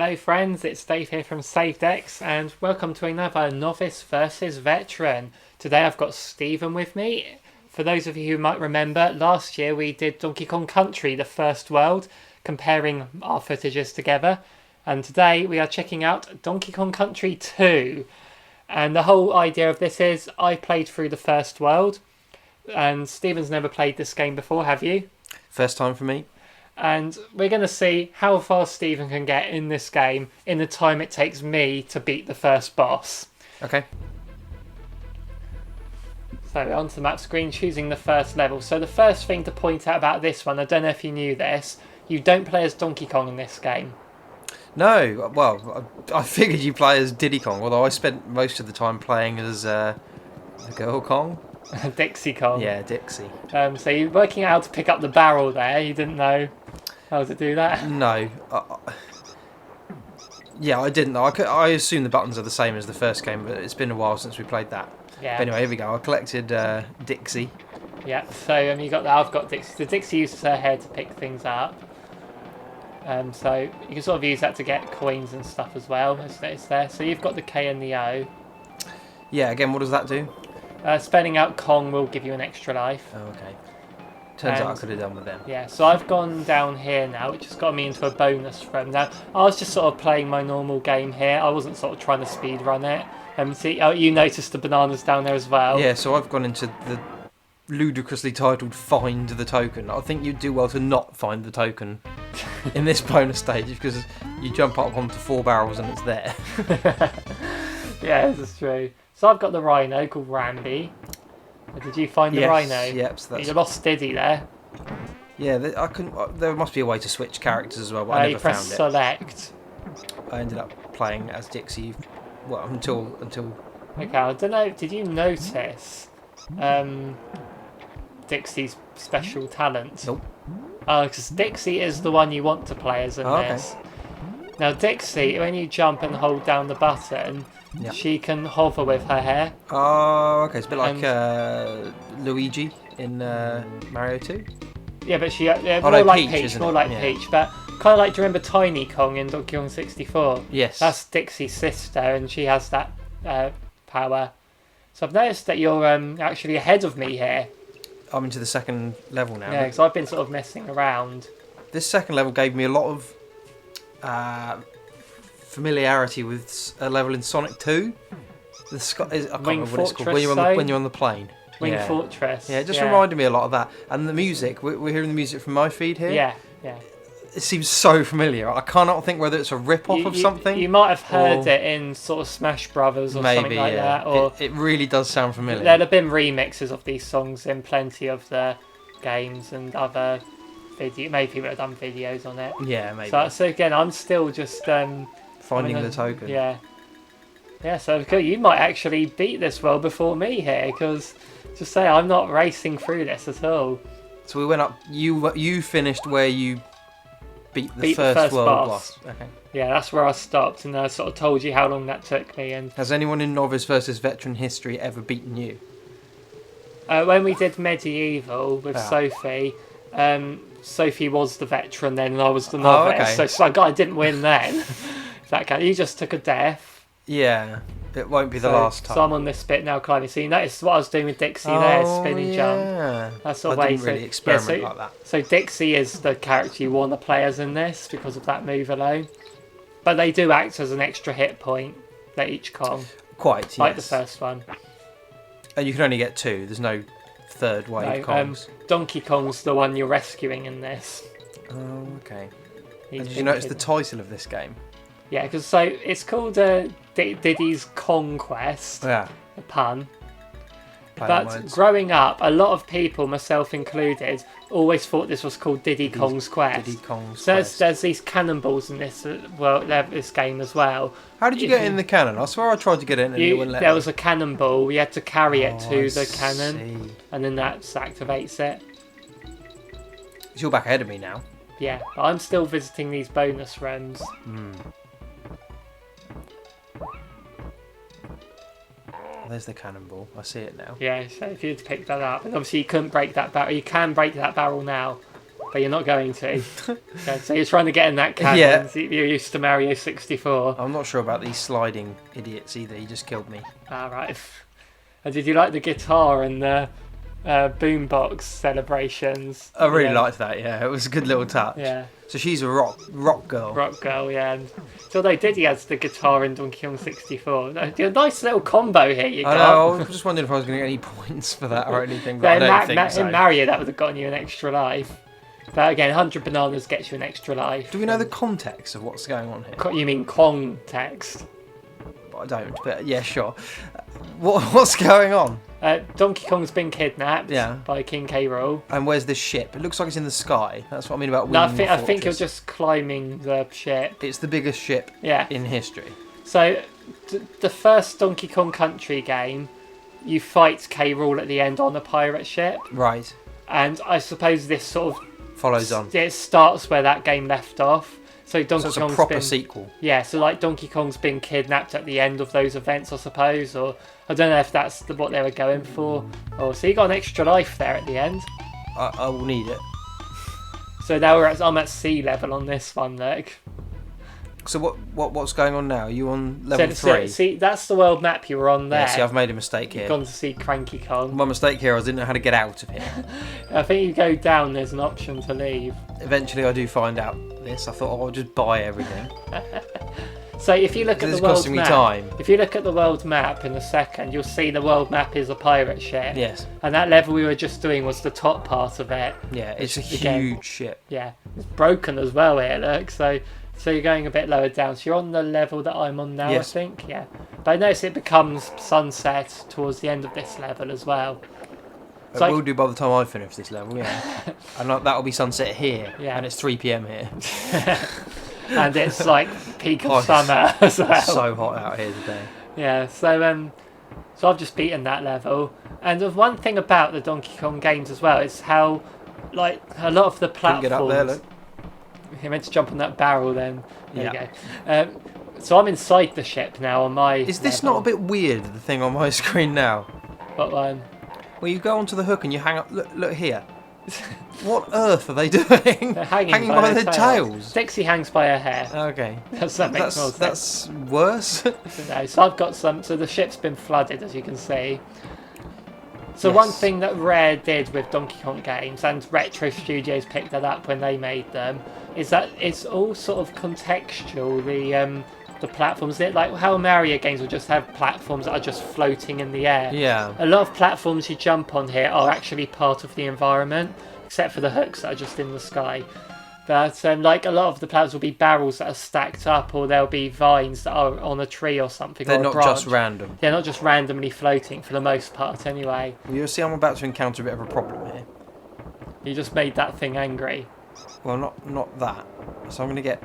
Hello friends, it's Dave here from SaveDex and welcome to another Novice versus Veteran. Today I've got Stephen with me. For those of you who might remember, last year we did Donkey Kong Country, the first world, comparing our footages together. And today we are checking out Donkey Kong Country 2. And the whole idea of this is I played through the first world and Stephen's never played this game before, have you? First time for me. And we're going to see how far Stephen can get in this game in the time it takes me to beat the first boss. Okay. So onto the map screen, choosing the first level. So the first thing to point out about this one, I don't know if you knew this, you don't play as Donkey Kong in this game. No, well, I figured you play as Diddy Kong, although I spent most of the time playing as the girl Kong. Dixie Kong. Yeah, Dixie. So you're working out how to pick up the barrel there. You didn't know how to do that? No. Yeah, I didn't know. I assume the buttons are the same as the first game, but it's been a while since we played that. Yeah. But anyway, here we go. I collected Dixie. Yeah, so you got that. I've got Dixie. So Dixie uses her hair to pick things up. So you can sort of use that to get coins and stuff as well, as it's there. So you've got the K and the O. Yeah, again, what does that do? Spelling out Kong will give you an extra life. Oh, okay. Turns out I could have done with them. Yeah, so I've gone down here now, which has got me into a bonus room. Now, I was just sort of playing my normal game here. I wasn't sort of trying to speed run it. See, you noticed the bananas down there as well. Yeah, so I've gone into the ludicrously titled Find the Token. I think you'd do well to not find the token in this bonus stage because you jump up onto 4 barrels and it's there. Yeah, this is true. So I've got the rhino called Rambi. Did you find the rhino? Yep. So that's... You lost Diddy there. Yeah, I couldn't. There must be a way to switch characters as well, but I never found it. You press select. I ended up playing as Dixie. Well, until. Okay, I don't know. Did you notice Dixie's special talent? Nope. Because Dixie is the one you want to play as in this. Now Dixie, when you jump and hold down the button, she can hover with her hair. Oh, okay. It's a bit like Luigi in Mario 2. Yeah, but she more like Peach, more like Yeah. Peach, but kind of like, do you remember Tiny Kong in Donkey Kong 64? Yes. That's Dixie's sister, and she has that power. So I've noticed that you're actually ahead of me here. I'm into the second level now. Yeah, because I've been sort of messing around. This second level gave me a lot of familiarity with a level in Sonic 2. I can't remember what it's called. When you're on the plane. Wing Fortress. Yeah, it just reminded me a lot of that. And the music, we're hearing the music from my feed here. Yeah. It seems so familiar. I cannot think whether it's a rip-off of something. You might have heard it in sort of Smash Brothers or something like that. Or it really does sound familiar. There'd have been remixes of these songs in plenty of the games and other videos. Maybe people have done videos on it. Yeah, maybe. So again, I'm still just finding the token. Yeah. So you might actually beat this world before me here, because just say I'm not racing through this at all. So we went up. You finished where you beat the first world boss. Okay. Yeah, that's where I stopped, and I sort of told you how long that took me. And has anyone in Novice versus Veteran history ever beaten you? When we did Medieval with Sophie, Sophie was the veteran then, and I was the novice. Okay. So I didn't win then. You just took a death. Yeah, it won't be the last time. So I'm on this bit now climbing. So you notice what I was doing with Dixie there, spinning jump. That's sort of I didn't really experiment like that. So Dixie is the character you want to play as in this because of that move alone. But they do act as an extra hit point at each Kong. Quite, like the first one. And you can only get 2. There's no third wave Kongs. Donkey Kong's the one you're rescuing in this. Oh, okay. Did you notice the title of this game? Yeah, because it's called Diddy's Conquest. Yeah. A pun. But growing up, a lot of people, myself included, always thought this was called Diddy Kong's Quest. Diddy Kong's Quest. There's these cannonballs in this this game as well. How did you get in the cannon? I swear I tried to get in and it wouldn't let me. There was a cannonball. You had to carry it to the cannon, and then that activates it. So you're back ahead of me now. Yeah, but I'm still visiting these bonus realms. There's the cannonball. I see it now. Yeah, so if you'd pick that up, and obviously you couldn't break that barrel. You can break that barrel now. but you're not going to. Okay, so you're trying to get in that cannon. Yeah. You're used to Mario 64. I'm not sure about these sliding idiots either. He just killed me. Right. And did you like the guitar and the boombox celebrations? I really liked that. Yeah, it was a good little touch. Yeah. So she's a rock girl. Rock girl, yeah. And so although Diddy has the guitar in Donkey Kong 64, a nice little combo here you I got. know. I was just wondering if I was going to get any points for that or anything, but Yeah, I don't think so. in Mario, that would have gotten you an extra life. But again, 100 bananas gets you an extra life. Do we know the context of what's going on here? You mean context? I don't, but yeah, sure. What's going on? Donkey Kong's been kidnapped Yeah. by King K. Rool. And where's this ship? It looks like it's in the sky. That's what I mean about No, winning I the think you're fortress. just climbing the ship. It's the biggest ship Yeah. in history. So, the first Donkey Kong Country game, you fight K. Rool at the end on a pirate ship. Right. And I suppose this sort of Follows on. it starts where that game left off. So Donkey So it's a Kong's proper been, sequel. Yeah, so like Donkey Kong's been kidnapped at the end of those events, I suppose, or I don't know if that's what they were going for. Oh, so you got an extra life there at the end. I will need it. So now I'm at sea level on this one, look. So what's going on now? Are you on level 3? See, that's the world map you were on there. Yeah, see, I've made a mistake here. You've gone to see Cranky Kong. My mistake here, I didn't know how to get out of here. I think you go down, there's an option to leave. Eventually I do find out this. I thought, I'll just buy everything. So if you look at This the is world costing me map, time. if you look at the world map in a second, you'll see the world map is a pirate ship. Yes. And that level we were just doing was the top part of it. Yeah, it's a Again. huge ship. Yeah, it's broken as well here, look. So you're going a bit lower down. So you're on the level that I'm on now, Yes. I think. Yeah. But I notice it becomes sunset towards the end of this level as well. It will do by the time I finish this level, yeah. And that'll be sunset here. Yeah. And it's 3 p.m. here. And it's like peak of Oh, summer as well. It's so hot out here today. Yeah, so I've just beaten that level. And the one thing about the Donkey Kong games as well is how, like, a lot of the Couldn't platforms... get up there, look. You meant to jump on that barrel then. There Yeah. you go. So I'm inside the ship now on my Is this level. not a bit weird, the thing on my screen now? What one? Well, you go onto the hook and you hang up... Look here. What earth are they doing? They're hanging by their their tails. Dixie hangs by her hair. Okay. That makes more sense. That's worse. No, so I've got some... So the ship's been flooded, as you can see. So Yes. one thing that Rare did with Donkey Kong games, and Retro Studios picked that up when they made them, is that it's all sort of contextual. The platforms, like how Mario games will just have platforms that are just floating in the air. Yeah. A lot of platforms you jump on here are actually part of the environment, except for the hooks that are just in the sky. But like a lot of the platforms will be barrels that are stacked up, or there'll be vines that are on a tree or something. They're or a not branch. just random. They're not just randomly floating for the most part, anyway. Well, you'll see I'm about to encounter a bit of a problem here. You just made that thing angry. Well, not that. So I'm going to get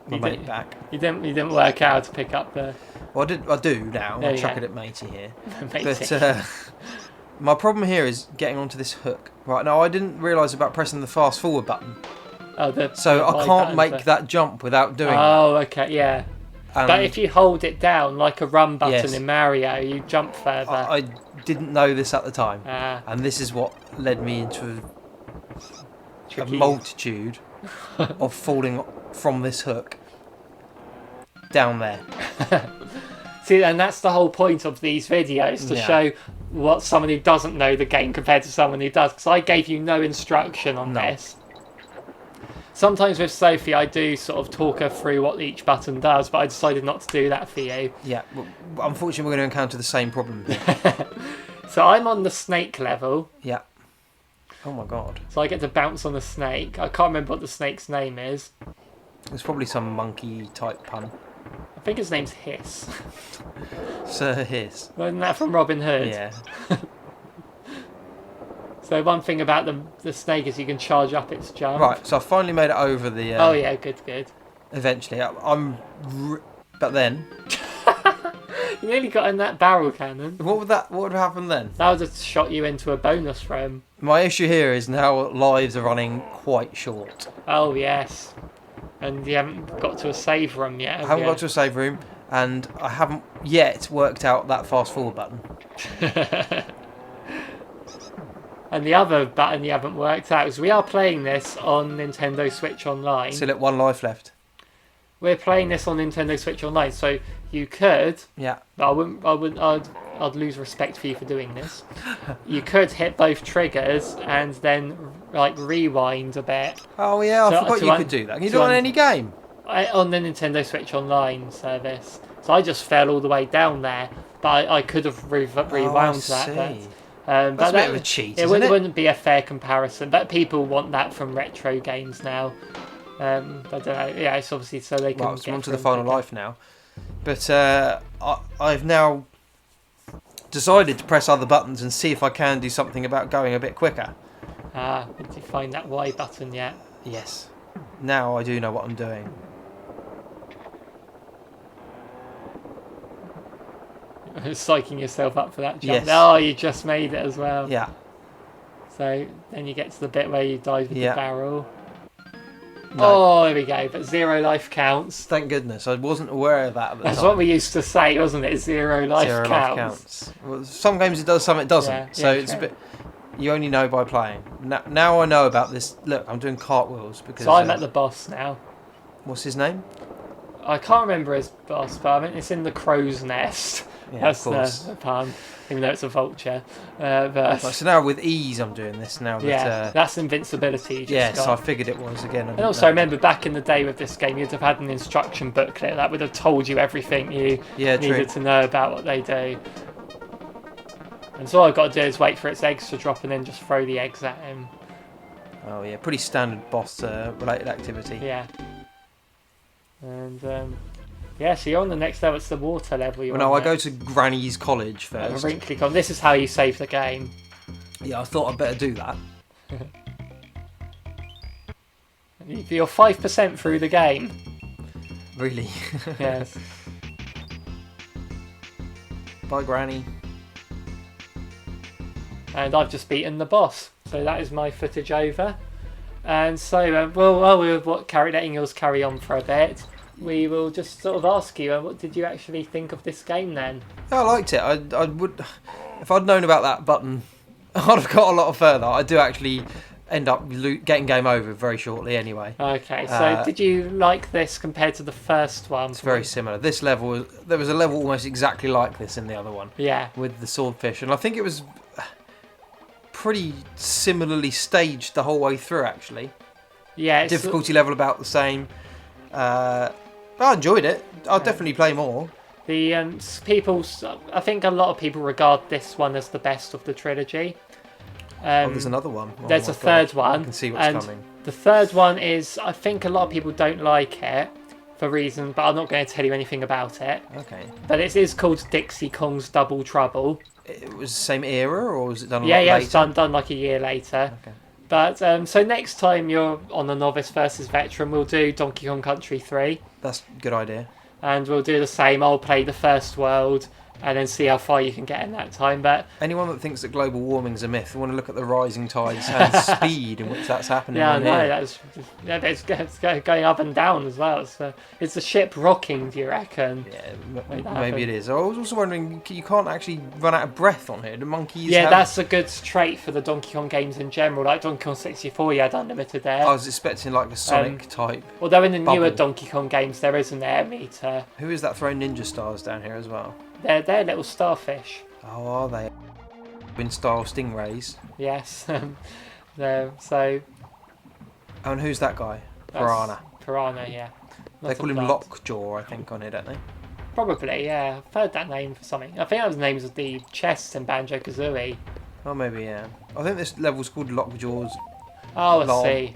my You mate did- back. You didn't work out how to pick up the Well, I do now. There I'm you chucking go. it matey here. matey. But my problem here is getting onto this hook. Right, now I didn't realise about pressing the fast forward button. Oh, So I Y can't button make for- that jump without doing Oh, okay, yeah. that. But if you hold it down like a run button Yes. in Mario, you jump further. I didn't know this at the time. Ah, And this is what led me into a tricky. multitude of falling from this hook down there. See, and that's the whole point of these videos, to Yeah. show what someone who doesn't know the game compared to someone who does. Because I gave you no instruction on No. this. Sometimes with Sophie, I do sort of talk her through what each button does, but I decided not to do that for you. Yeah, well, unfortunately we're going to encounter the same problem here. So I'm on the snake level, Yeah. Oh my god. so I get to bounce on a snake. I can't remember what the snake's name is. It's probably some monkey type pun. I think his name's Hiss. Sir Hiss. Wasn't that from Robin Hood? Yeah. So one thing about the snake is you can charge up its jump. Right, so I finally made it over the... Oh yeah, good. Eventually. But then, You nearly got in that barrel cannon. what would have happened then? That would have shot you into a bonus room. My issue here is now lives are running quite short. Oh yes. And you haven't got to a save room yet. I haven't got to a save room, and I haven't yet worked out that fast forward button. And the other button you haven't worked out is we are playing this on Nintendo Switch Online. Still at 1 life left. We're playing this on Nintendo Switch Online, so you could. Yeah. I wouldn't. I'd lose respect for you for doing this. You could hit both triggers and then like rewind a bit. Oh yeah, I forgot you could do that. Can you do it on any game? On the Nintendo Switch Online service. So I just fell all the way down there, but I could have rewound that. But that's a bit of a cheat, isn't it? It wouldn't be a fair comparison, but people want that from retro games now. I don't know. Yeah, it's obviously so they can. Right, so on to the final life now. But I've now decided to press other buttons and see if I can do something about going a bit quicker. Did you find that Y button yet? Yes. Now I do know what I'm doing. Psyching yourself up for that jump. Yes. Oh, you just made it as well. Yeah. So then you get to the bit where you dive with the barrel. No. Oh, there we go. But 0 life counts. Thank goodness. I wasn't aware of that at the That's time. what we used to say, wasn't it? 0 life Zero counts. life counts. Well, some games it does, some it doesn't. Yeah, so yeah, it's a bit. You only know by playing. Now I know about this. Look, I'm doing cartwheels because. So I'm at the boss now. What's his name? I can't remember his boss, but I mean it's in the crow's nest. Yeah, That's of course. the pun, even though it's a vulture. Right, so now with ease, I'm doing this now. That, that's invincibility. You just yes, got. I figured it was again. And also, I remember back in the day with this game, you'd have had an instruction booklet that would have told you everything you needed to know about what they do. And so all I've got to do is wait for its eggs to drop and then just throw the eggs at him. Oh yeah, pretty standard boss related activity. Yeah. And so you're on the next level. It's the water level. I go to Granny's college first. Wrinkly Con. This is how you save the game. Yeah, I thought I'd better do that. You're 5% through the game. Really? Yes. Bye, Granny. And I've just beaten the boss. So that is my footage over. And so, we'll letting yours carry on for a bit. We will just sort of ask you, what did you actually think of this game then? Yeah, I liked it. I would, if I'd known about that button, I'd have got a lot further. I do actually end up getting game over very shortly anyway. Okay, so did you like this compared to the first one? It's very similar. This level, there was a level almost exactly like this in the other one. Yeah. With the swordfish, and I think it was pretty similarly staged the whole way through actually. Yeah. Difficulty level about the same. I enjoyed it. I'll definitely play more. The I think a lot of people regard this one as the best of the trilogy. There's another one. There's a third one. I can see what's coming. The third one is, I think a lot of people don't like it for reasons, but I'm not going to tell you anything about it. Okay. But it is called Dixie Kong's Double Trouble. It was the same era, or was it done a lot later? Yeah, it's done like a year later. Okay. But so next time you're on the Novice versus Veteran, we'll do Donkey Kong Country 3. That's a good idea. And we'll do the same. I'll play the first world and then see how far you can get in that time. But anyone that thinks that global warming's a myth, want to look at the rising tides and speed in which that's happening. Yeah, no, it's going up and down as well. So is the ship rocking, do you reckon? Yeah, maybe it is. I was also wondering, you can't actually run out of breath on here. The monkeys. Yeah, that's a good trait for the Donkey Kong games in general. Like Donkey Kong 64, you had unlimited air. I was expecting like a Sonic type. Although in the bubble. newer Donkey Kong games, there is an air meter. Who is that throwing ninja stars down here as well? They're little starfish. Oh, are they? Wind style stingrays. Yes. So. Oh, and who's that guy? Piranha. Piranha, yeah. They call him Lockjaw, I think, on it, don't they? Probably, yeah. I've heard that name for something. I think that was the names of the chests in Banjo-Kazooie. Oh, maybe, yeah. I think this level's called Lockjaw's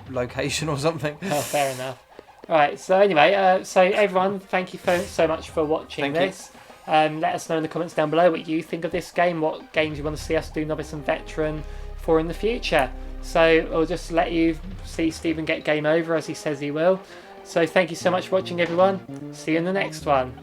location or something. Oh, fair enough. Right, so anyway, so everyone, thank you so much for watching this. Let us know in the comments down below what you think of this game, what games you want to see us do Novice and Veteran for in the future. So I'll just let you see Stephen get game over as he says he will. So thank you so much for watching, everyone. See you in the next one.